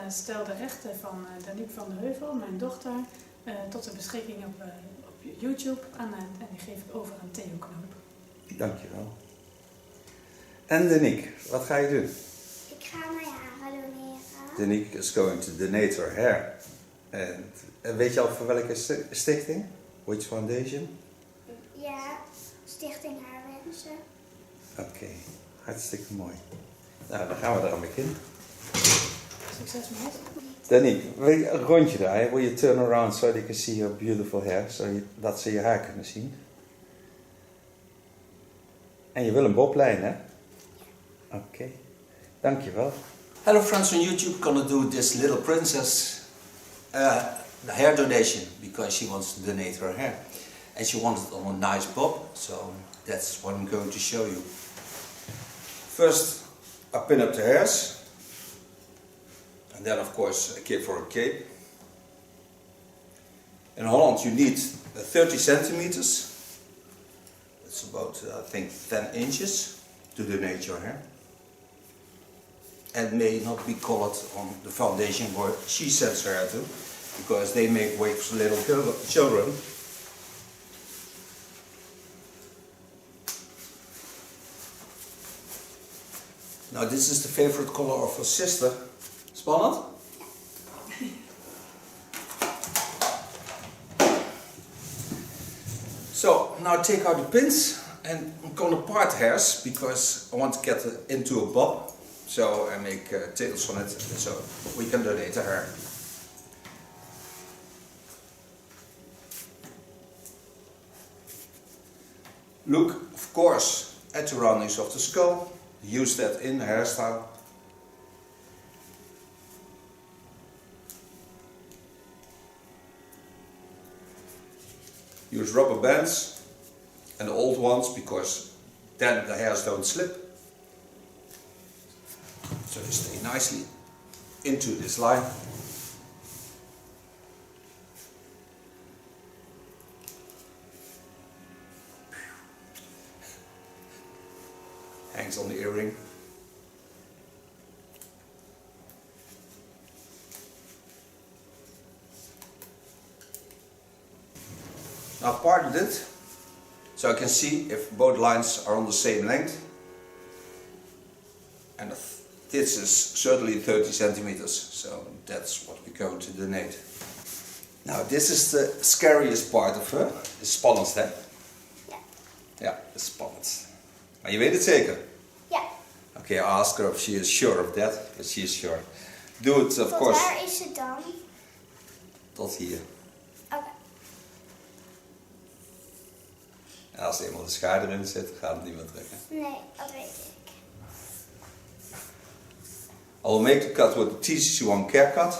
stel de rechten van Daniek van de Heuvel, mijn dochter, tot de beschikking op YouTube en die geef ik over aan Theo Knoop. Dankjewel. En Daniek, wat ga je doen? Ik ga mijn haren doneren. Daniek is going to donate her hair. En weet je al voor welke stichting? Which foundation? Ja, Stichting Haarwensen. Oké, hartstikke mooi. Nou, dan gaan we eraan beginnen. Succes met. Daniek, wil je een rondje draaien? Will you turn around so they can see your beautiful hair? Zodat ze je haar kunnen zien. En je wil een boblijn, hè? Oké, dankjewel. Hello friends on YouTube, gonna do this little princess the hair donation because she wants to donate her hair. And she wants it on a nice bob, so that's what I'm going to show you. First, I pin up the hairs. And then of course I give her a cape. In Holland you need 30 centimeters. It's about I think 10 inches to donate your hair. And may not be colored on the foundation where she sends her hair to, because they make wigs for little children. Now this is the favorite color of her sister. Spannend? So now take out the pins and I'm going to part hairs because I want to get it into a bob. So I make tails on it so we can donate the hair. Look, of course, at the roundings of the skull. Use that in the hairstyle. Use rubber bands and the old ones because then the hairs don't slip. So they stay nicely into this line. Hangs on the earring. Now I've parted it so I can see if both lines are on the same length. And this is certainly 30 centimeters, so that's what we're going to donate. Now this is the scariest part of her. Is spannend, hè? Ja. Ja, dat is spannend. Maar je weet het zeker? Ja. Okay, I ask her if she is sure of that, but she is sure. Do it, of Tot course. waar is het dan? Tot hier. Oké. En als er eenmaal de schaar erin zit, gaat het niet meer trekken. Nee, dat weet ik. I will make the cut with the T.K.S care cut.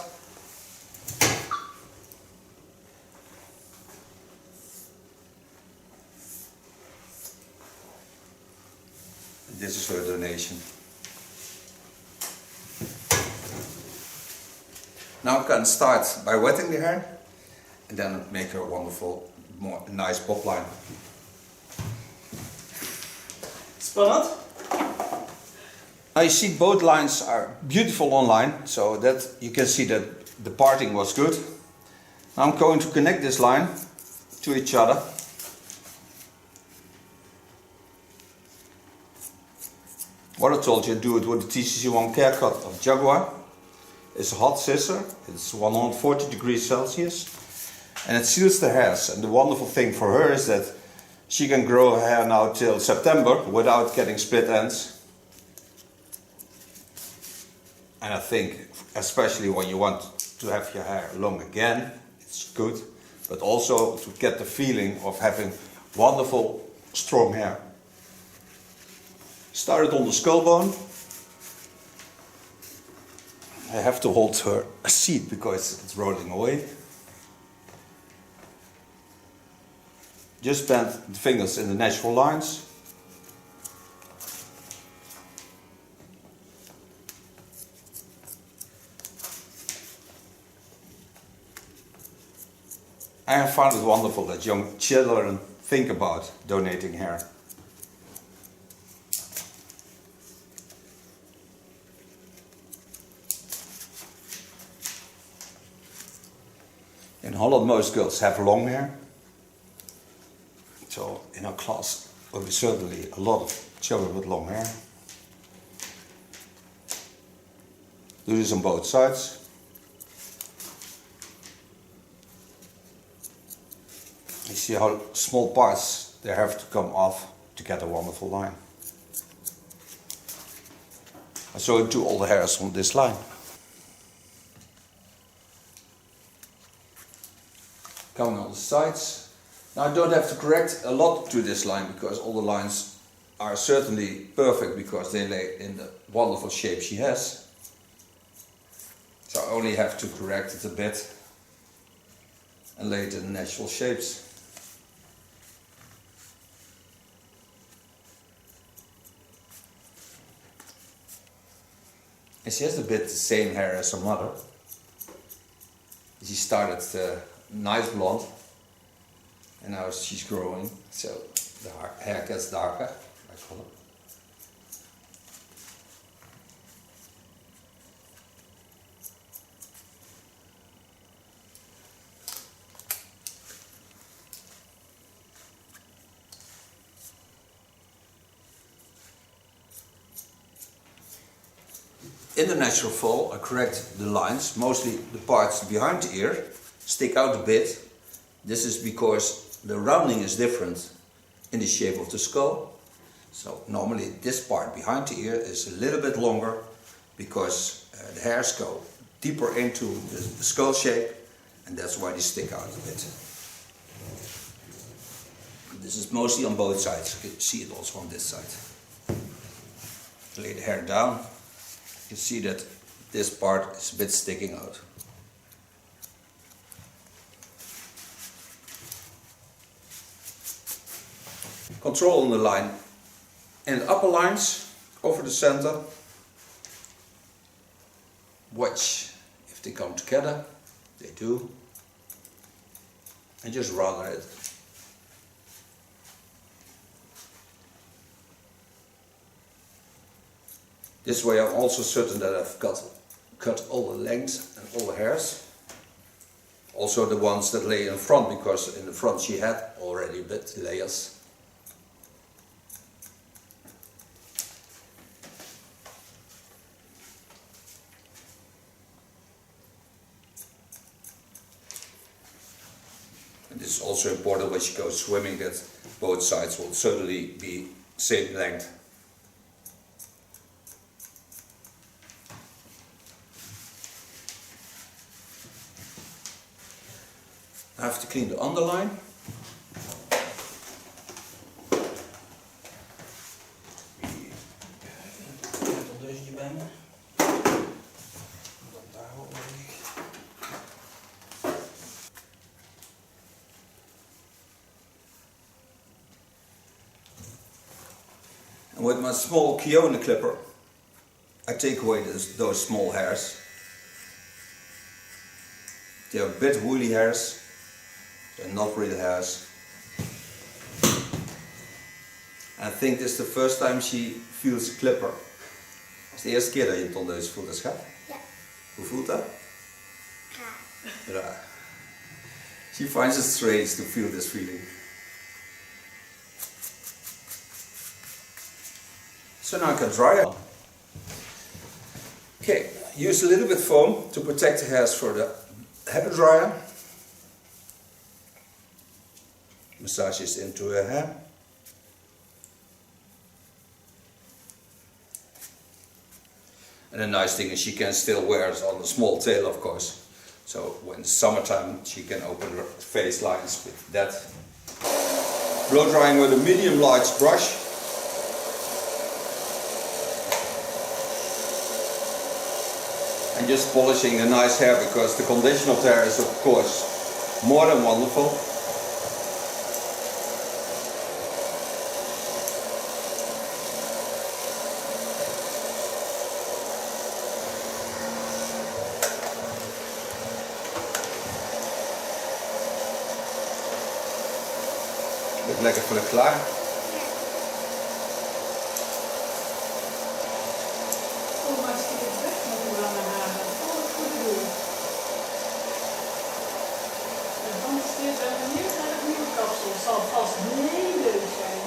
This is her donation. Now I can start by wetting the hair and then make her a wonderful, nice bob line. Spannend? Now you see both lines are beautiful online, so that you can see that the parting was good. Now I'm going to connect this line to each other. What I told you, do it with the T.K.S care cut of Jaguar. It's a hot scissor, it's 140 degrees Celsius, and it seals the hairs. And the wonderful thing for her is that she can grow her hair now till September without getting split ends. And I think, especially when you want to have your hair long again, it's good, but also to get the feeling of having wonderful, strong hair. Start it on the skull bone. I have to hold her seat because it's rolling away. Just bend the fingers in the natural lines. I find it wonderful that young children think about donating hair. In Holland, most girls have long hair. So in our class, will be certainly a lot of children with long hair. Do this on both sides. You see how small parts they have to come off to get a wonderful line. And so do all the hairs on this line. Coming on the sides. Now I don't have to correct a lot to this line because all the lines are certainly perfect because they lay in the wonderful shape she has. So I only have to correct it a bit and lay it in natural shapes. And she has a bit the same hair as her mother. She started nice blonde and now she's growing, so the hair gets darker, I call it. In the natural fall, I correct the lines, mostly the parts behind the ear stick out a bit. This is because the rounding is different in the shape of the skull. So normally this part behind the ear is a little bit longer because the hairs go deeper into the skull shape and that's why they stick out a bit. This is mostly on both sides, you can see it also on this side. Lay the hair down. You see that this part is a bit sticking out. Control on the line and the upper lines over the center. Watch if they come together. They do. And just round it. This way I'm also certain that I've cut all the lengths and all the hairs. Also the ones that lay in front, because in the front she had already a bit layers. And this is also important when she goes swimming, that both sides will certainly be same length. I have to clean the underline. And with my small Kiona clipper, I take away those small hairs. They are a bit woolly hairs. They're not real hairs. I think this is the first time she feels a clipper. Het is de eerste keer dat je een tondeus voelt, schat? Ja. Hoe voelt dat? Raar. Raar. She finds it strange to feel this feeling. So now I can dry it. Okay, use a little bit foam to protect the hairs for the hair dryer. Massage this into her hair. And the nice thing is she can still wear it on a small tail, of course. So when it's summertime she can open her face lines with that. Blow drying with a medium large brush. And just polishing the nice hair, because the condition of the hair is of course more than wonderful. Lekker voor de klaar. Oh, maar als je het weg met die lange haren. Oh, goed doen. zal vast heel leuk zijn.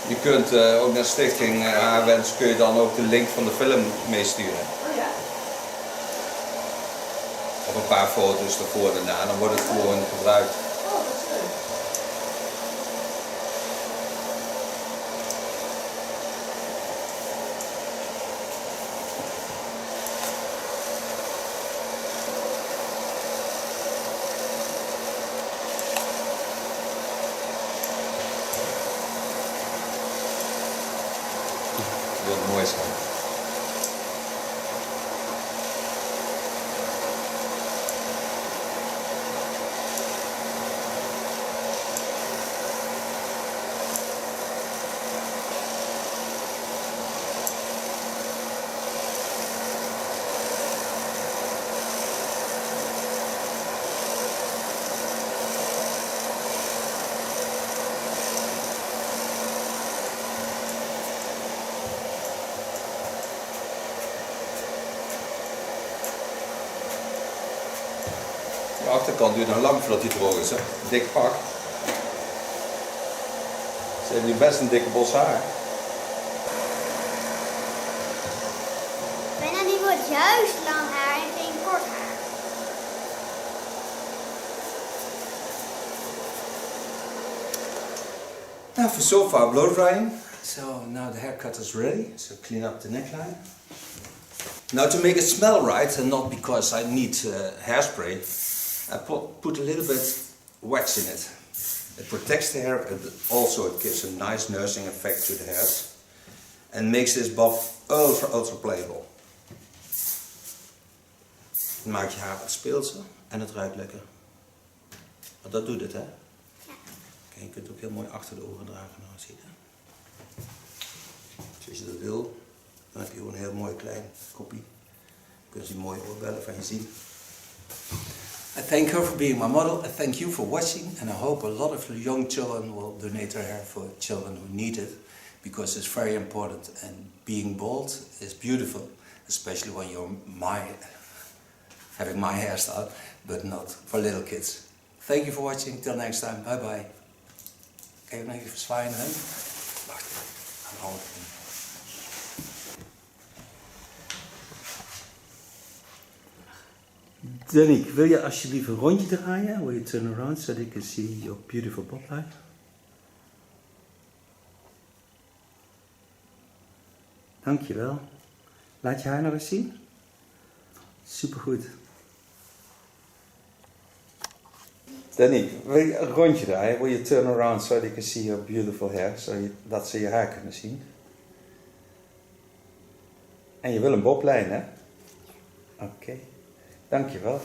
Je kunt ook naar Stichting Haarwens kun je dan ook de link van de film meesturen. Oh ja? Of een paar foto's ervoor en daarna, dan wordt het gewoon gebruikt. Oh, dat is leuk. Dat wil mooi zijn. De achterkant duurt nog lang voordat hij droog is. Hè? Dik pak. Ze hebben nu best een dikke bos haar. Bijna die wordt juist lang haar en geen kort haar. Now for so far blow drying. So now the haircut is ready. So clean up the neckline. Now to make it smell right, and not because I need hairspray, I put a little bit wax in it. It protects the hair and also it gives a nice nursing effect to the hairs. And makes this bob ultra playable. Het maakt je haar wat speelser en het ruikt lekker. Want dat doet het, hè? Ja. Kijk, je kunt het ook heel mooi achter de oren dragen, nou zie je. Als je dat wil, dan heb je gewoon een heel mooi klein kopie. Dan kun je die mooie oorbellen van je zien. I thank her for being my model. I thank you for watching, and I hope a lot of young children will donate their hair for children who need it, because it's very important. And being bald is beautiful, especially when you're having my hairstyle, but not for little kids. Thank you for watching. Till next time. Bye bye. Kan je nog even zwaaien, hè? Wacht, aan de hand. Daniek, wil je alsjeblieft een rondje draaien? Will you turn around so they can see your beautiful bob line? Dankjewel. Laat je haar nog eens zien. Supergoed. Daniek, wil je een rondje draaien? Will you turn around so they can see your beautiful hair? Zodat ze je haar kunnen zien. En je wil een boblijn, hè? Oké. Dankjewel.